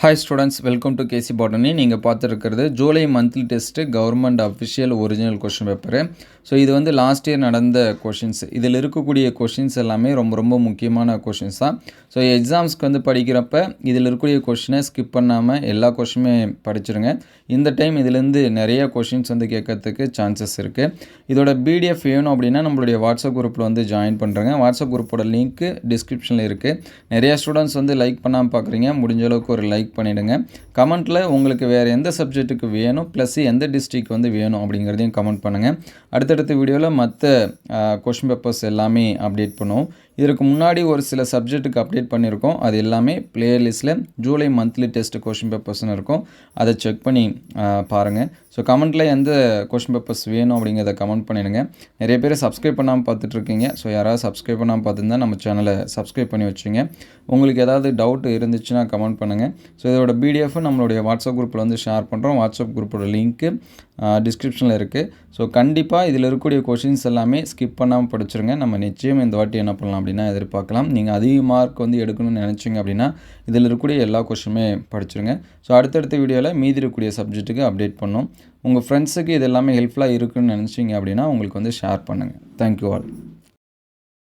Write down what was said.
Hi students, welcome to KC Botany. நீங்கள் பார்த்துருக்கிறது July monthly test government official original question paper. So இது வந்து last year நடந்த questions. இதில் இருக்கக்கூடிய கொஷின்ஸ் எல்லாமே ரொம்ப முக்கியமான கொஷின்ஸ் தான். ஸோ எக்ஸாம்ஸ்க்கு வந்து படிக்கிறப்ப இதில் இருக்கக்கூடிய கொஷினை ஸ்கிப் பண்ணாமல் எல்லா கொஷினுமே படிச்சிருங்க. இந்த டைம் இதிலேருந்து நிறைய கொஷின்ஸ் வந்து கேட்கறதுக்கு சான்சஸ் இருக்குது. இதோட பிடிஎஃப் வேணும் அப்படின்னா நம்மளுடைய வாட்ஸ்அப் குரூப்பில் வந்து ஜாயின் பண்ணுறேங்க. வாட்ஸ்அப் குரூப்போட லிங்க்கு டிஸ்கிரிப்ஷனில் இருக்குது. நிறையா ஸ்டூடெண்ட்ஸ் வந்து லைக் பண்ணாமல் பார்க்குறீங்க. முடிஞ்ச அளவுக்கு ஒரு லைக் பண்ணிவிடுங்க. கமெண்ட்டில் உங்களுக்கு வேறு எந்த சப்ஜெக்ட்டுக்கு வேணும் ப்ளஸ் எந்த டிஸ்ட்ரிக் வந்து வேணும் அப்படிங்கிறதையும் கமெண்ட் பண்ணுங்கள். அடுத்தடுத்த வீடியோவில் மற்ற கொஷின் பேப்பர்ஸ் எல்லாமே அப்டேட் பண்ணுவோம். இதற்கு முன்னாடி ஒரு சில சப்ஜெக்ட்டுக்கு அப்டேட் பண்ணியிருக்கோம். அது எல்லாமே பிளேலிஸ்ட்டில் ஜூலை மந்த்லி டெஸ்ட் கொஷின் பேப்பர்ஸ்னு இருக்கும். அதை செக் பண்ணி பாருங்கள். ஸோ கமெண்ட்டில் எந்த கொஷின் பேப்பர்ஸ் வேணும் அப்படிங்கிறத கமெண்ட் பண்ணிடுங்க. நிறைய பேர் சப்ஸ்கிரைப் பண்ணாமல் பார்த்துட்ருக்கீங்க. ஸோ யாராவது சப்ஸ்கிரைப் பண்ணாமல் பார்த்துருந்தா நம்ம சேனலை சப்ஸ்கிரைப் பண்ணி வச்சுங்க. உங்களுக்கு ஏதாவது டவுட் இருந்துச்சுன்னா கமெண்ட் பண்ணுங்கள். ஸோ இதோட பிடிஎஃப் நம்மளுடைய வாட்ஸ்அப் குரூப்பில் வந்து ஷேர் பண்ணுறோம். வாட்ஸ்அப் குரூப்போட லிங்க்கு டிஸ்கிரிப்ஷனில் இருக்குது. ஸோ கண்டிப்பாக இதில் இருக்கக்கூடிய கொஷின்ஸ் எல்லாமே ஸ்கிப் பண்ணாமல் படிச்சிருங்க. நம்ம நிச்சயம் இந்த வாட்டி என்ன பண்ணலாம் அப்படின்னா எதிர்பார்க்கலாம். நீங்கள் அதிக மார்க் வந்து எடுக்கணும்னு நினச்சிங்க அப்படின்னா இதில் இருக்கக்கூடிய எல்லா கொஷினுமே படிச்சிருங்க. ஸோ அடுத்தடுத்த வீடியோவில் மீதி இருக்கக்கூடிய சப்ஜெக்ட்டுக்கு அப்டேட் பண்ணோம். உங்கள் ஃப்ரெண்ட்ஸுக்கு இது எல்லாமே ஹெல்ப்ஃபுல்லாக இருக்குன்னு நினச்சிங்க அப்படின்னா உங்களுக்கு வந்து ஷேர் பண்ணுங்கள். Thank you all.